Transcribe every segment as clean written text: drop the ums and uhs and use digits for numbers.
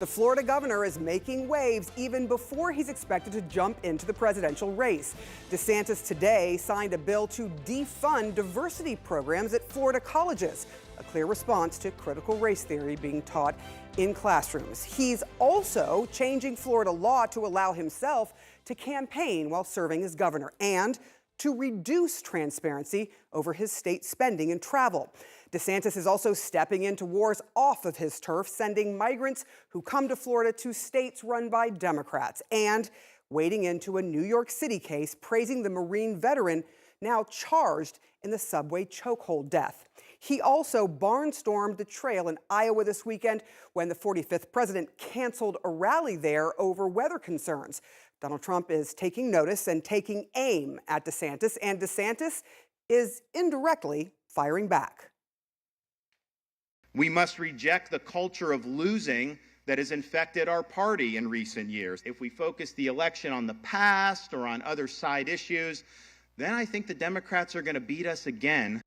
The Florida governor is making waves even before he's expected to jump into the presidential race. DeSantis today signed a bill to defund diversity programs at Florida colleges, a clear response to critical race theory being taught in classrooms. He's also changing Florida law to allow himself to campaign while serving as governor and to reduce transparency over his state spending and travel. DeSantis is also stepping into wars off of his turf, sending migrants who come to Florida to states run by Democrats, and wading into a New York City case praising the Marine veteran now charged in the subway chokehold death. He also barnstormed the trail in Iowa this weekend when the 45th president canceled a rally there over weather concerns. Donald Trump is taking notice and taking aim at DeSantis, and DeSantis is indirectly firing back. We must reject the culture of losing that has infected our party in recent years. If we focus the election on the past or on other side issues, then I think the Democrats are going to beat us again.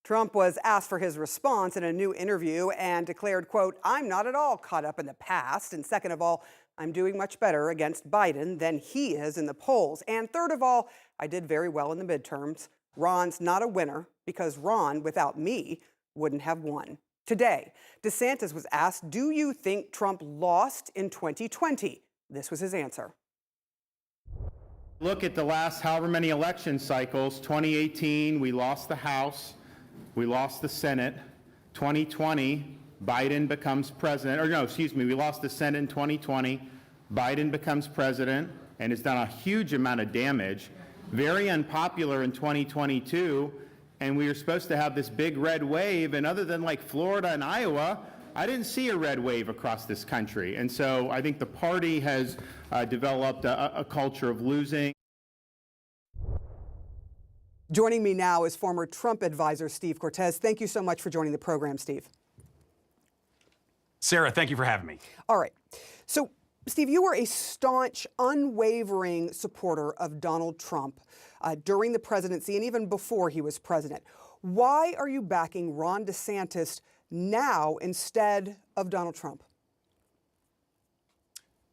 Trump was asked for his response in a new interview and declared, quote, "I'm not at all caught up in the past. And second of all, I'm doing much better against Biden than he is in the polls. And third of all, I did very well in the midterms. Ron's not a winner because Ron, without me, wouldn't have won." Today, DeSantis was asked, do you think Trump lost in 2020? This was his answer. Look at the last however many election cycles. 2018, we lost the House, we lost the Senate. 2020, Biden becomes president, or no, excuse me, we lost the Senate in 2020. Biden becomes president and has done a huge amount of damage. Very unpopular in 2022. And we were supposed to have this big red wave, and other than like Florida and Iowa, I didn't see a red wave across this country. And so I think the party has developed a culture of losing. Joining me now is former Trump advisor Steve Cortes. Thank you so much for joining the program, Steve. Sarah, thank you for having me. All right. So, Steve, you were a staunch, unwavering supporter of Donald Trump during the presidency and even before he was president. Why are you backing Ron DeSantis now instead of Donald Trump?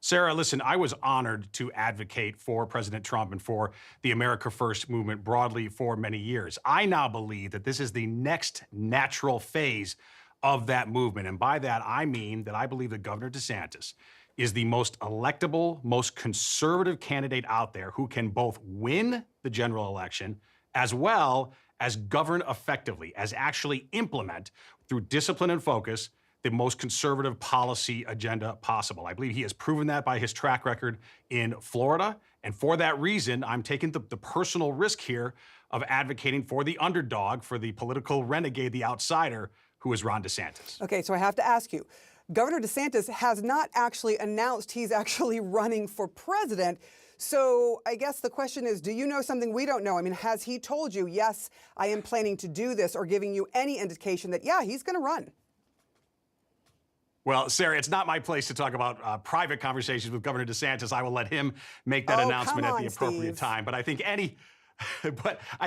Sarah, listen, I was honored to advocate for President Trump and for the America First movement broadly for many years. I now believe that this is the next natural phase of that movement. And by that, I mean that I believe that Governor DeSantis is the most electable, most conservative candidate out there who can both win the general election as well as govern effectively, as actually implement through discipline and focus the most conservative policy agenda possible. I believe he has proven that by his track record in Florida. And for that reason, I'm taking the personal risk here of advocating for the underdog, for the political renegade, the outsider, who is Ron DeSantis. Okay, so I have to ask you, Governor DeSantis has not actually announced he's actually running for president. So I guess the question is, do you know something we don't know? I mean, has he told you, yes, I am planning to do this, or giving you any indication that, yeah, he's going to run? Well, Sarah, it's not my place to talk about private conversations with Governor DeSantis. I will let him make that announcement at the appropriate time. But I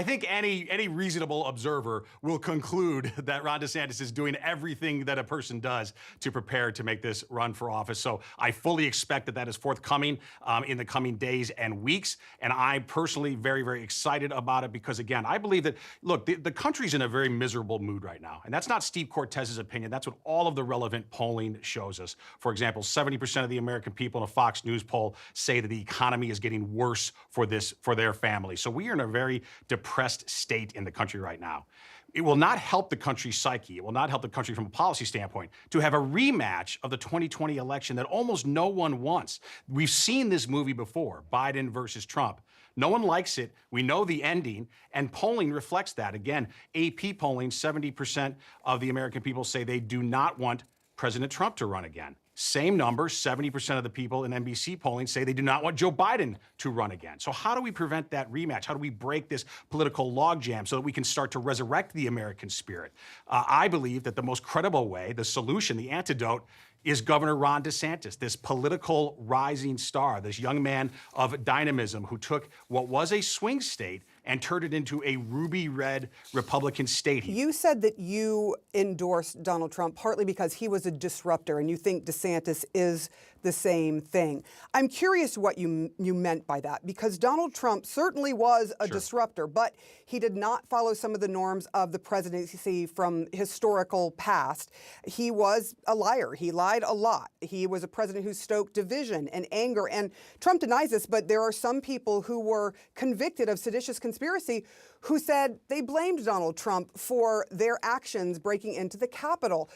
think any reasonable observer will conclude that Ron DeSantis is doing everything that a person does to prepare to make this run for office. So I fully expect that is forthcoming in the coming days and weeks. And I'm personally very, very excited about it because, again, I believe that, look, the country's in a very miserable mood right now. And that's not Steve Cortes' opinion. That's what all of the relevant polling shows us. For example, 70% of the American people in a Fox News poll say that the economy is getting worse for their family. So we are in a very depressed state in the country right now. It will not help the country's psyche. It will not help the country from a policy standpoint to have a rematch of the 2020 election that almost no one wants. We've seen this movie before, Biden versus Trump. No one likes it. We know the ending, and polling reflects that. Again, AP polling, 70% of the American people say they do not want President Trump to run again. Same number, 70% of the people in NBC polling say they do not want Joe Biden to run again. So how do we prevent that rematch? How do we break this political logjam so that we can start to resurrect the American spirit? I believe that the most credible way, the solution, the antidote, is Governor Ron DeSantis, this political rising star, this young man of dynamism who took what was a swing state and turned it into a ruby red Republican state. You said that you endorsed Donald Trump partly because he was a disruptor, and you think DeSantis is the same thing. I'm curious what you meant by that, because Donald Trump certainly was a disruptor, but he did not follow some of the norms of the presidency from historical past. He was a liar. He lied a lot. He was a president who stoked division and anger. And Trump denies this, but there are some people who were convicted of seditious conspiracy who said they blamed Donald Trump for their actions breaking into the Capitol.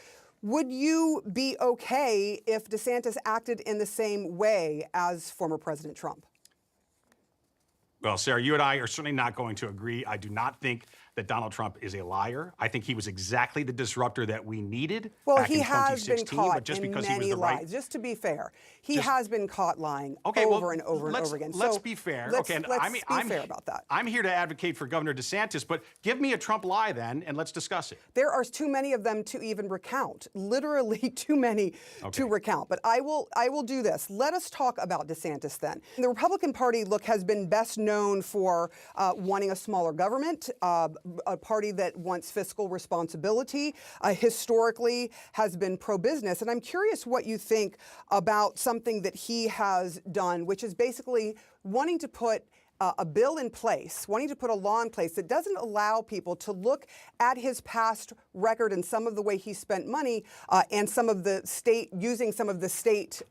Would you be okay if DeSantis acted in the same way as former President Trump? Well, Sarah, you and I are certainly not going to agree. I do not think that Donald Trump is a liar. I think he was exactly the disruptor that we needed back in 2016. Well, he has been caught but just in because many he was the lies. right, Just to be fair, he has been caught lying okay, over well, and over and over again. Let's So be fair. Let's, okay, and let's be fair about that. I'm here to advocate for Governor DeSantis, but give me a Trump lie then, and let's discuss it. There are too many of them to even recount. Literally too many to recount. But I will do this. Let us talk about DeSantis then. The Republican Party, look, has been best known for wanting a smaller government, a party that wants fiscal responsibility, historically has been pro-business. And I'm curious what you think about something that he has done, which is basically wanting to put a bill in place, wanting to put a law in place that doesn't allow people to look at his past record and some of the way he spent money and some of the state, using some of the state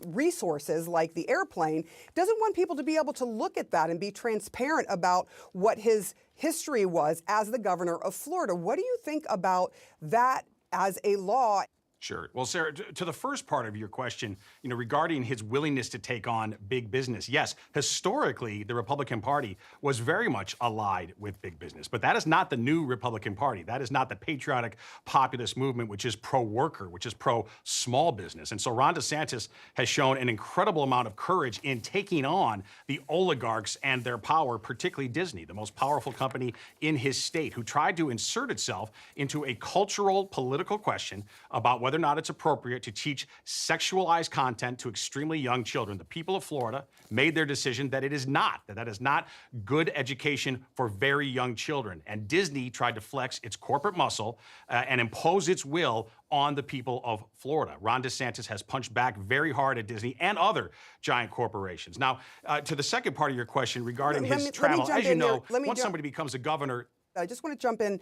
resources like the airplane, doesn't want people to be able to look at that and be transparent about what his history was as the governor of Florida. What do you think about that as a law? Sure. Well, Sarah, to the first part of your question, regarding his willingness to take on big business, yes, historically, the Republican Party was very much allied with big business, but that is not the new Republican Party. That is not the patriotic populist movement, which is pro-worker, which is pro-small business. And so Ron DeSantis has shown an incredible amount of courage in taking on the oligarchs and their power, particularly Disney, the most powerful company in his state, who tried to insert itself into a cultural, political question about whether or not it's appropriate to teach sexualized content to extremely young children. The people of Florida made their decision that it is not, that is not good education for very young children. And Disney tried to flex its corporate muscle and impose its will on the people of Florida. Ron DeSantis has punched back very hard at Disney and other giant corporations. Now, to the second part of your question regarding his travel, as you know, once somebody becomes a governor, I just want to jump in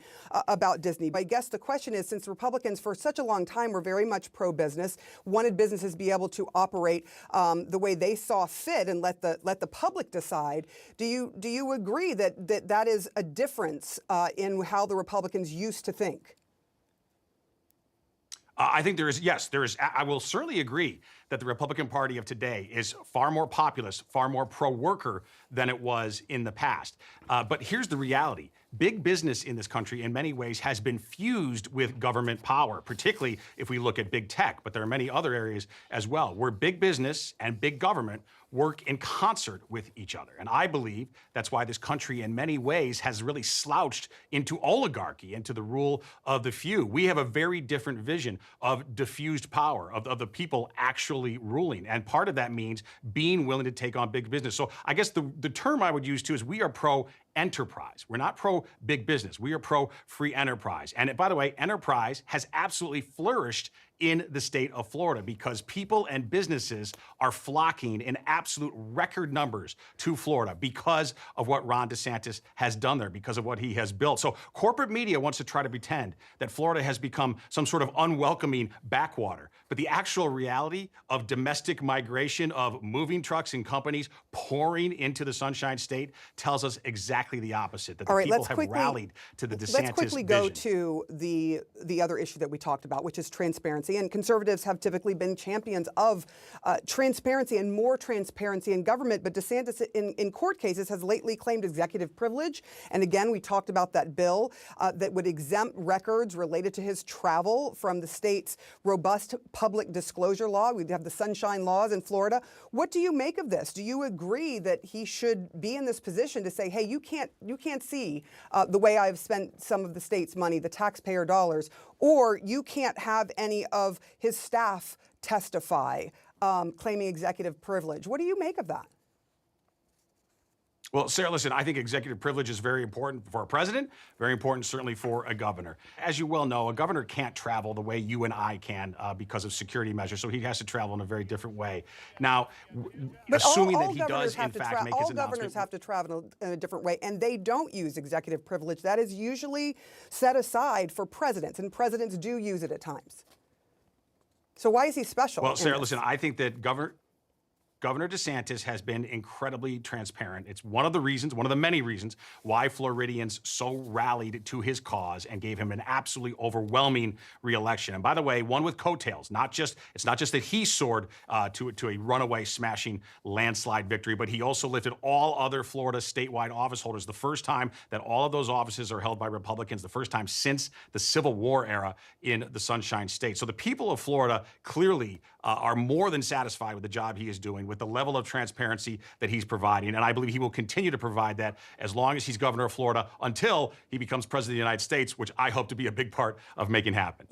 about Disney. I guess the question is, since Republicans for such a long time were very much pro-business, wanted businesses to be able to operate the way they saw fit and let the public decide, do you agree that is a difference in how the Republicans used to think? I think there is, yes, I will certainly agree that the Republican Party of today is far more populist, far more pro-worker than it was in the past. But here's the reality. Big business in this country, in many ways, has been fused with government power, particularly if we look at big tech, but there are many other areas as well, where big business and big government work in concert with each other. And I believe that's why this country, in many ways, has really slouched into oligarchy, into the rule of the few. We have a very different vision of diffused power, of the people actually ruling. And part of that means being willing to take on big business. So I guess the term I would use, too, is we are pro-enterprise. We're not pro-big business. We are pro-free enterprise. And by the way, enterprise has absolutely flourished in the state of Florida because people and businesses are flocking in absolute record numbers to Florida because of what Ron DeSantis has done there, because of what he has built. So corporate media wants to try to pretend that Florida has become some sort of unwelcoming backwater. But the actual reality of domestic migration, of moving trucks and companies pouring into the Sunshine State tells us exactly the opposite, that the people have rallied to the DeSantis Let's quickly go vision. to the other issue that we talked about, which is transparency. And conservatives have typically been champions of transparency and more transparency in government. But DeSantis, in court cases, has lately claimed executive privilege. And again, we talked about that bill that would exempt records related to his travel from the state's robust public disclosure law. We'd have the Sunshine laws in Florida. What do you make of this? Do you agree that he should be in this position to say, hey, you can't see the way I've spent some of the state's money, the taxpayer dollars, or you can't have any of his staff testify claiming executive privilege? What do you make of that? Well, Sarah, listen, I think executive privilege is very important for a president, very important certainly for a governor. As you well know, a governor can't travel the way you and I can because of security measures, so he has to travel in a very different way. Now, But assuming all that he governors does, have in to fact, make all his governors announcement. have to travel in a different way, and they don't use executive privilege. That is usually set aside for presidents, and presidents do use it at times. So why is he special? Well, in Sarah, this? listen, I think that Governor DeSantis has been incredibly transparent. It's one of the reasons, one of the many reasons, why Floridians so rallied to his cause and gave him an absolutely overwhelming reelection. And by the way, one with coattails. It's not just that he soared to a runaway, smashing landslide victory, but he also lifted all other Florida statewide office holders. The first time that all of those offices are held by Republicans, the first time since the Civil War era in the Sunshine State. So the people of Florida clearly are more than satisfied with the job he is doing, with the level of transparency that he's providing. And I believe he will continue to provide that as long as he's governor of Florida until he becomes president of the United States, which I hope to be a big part of making happen.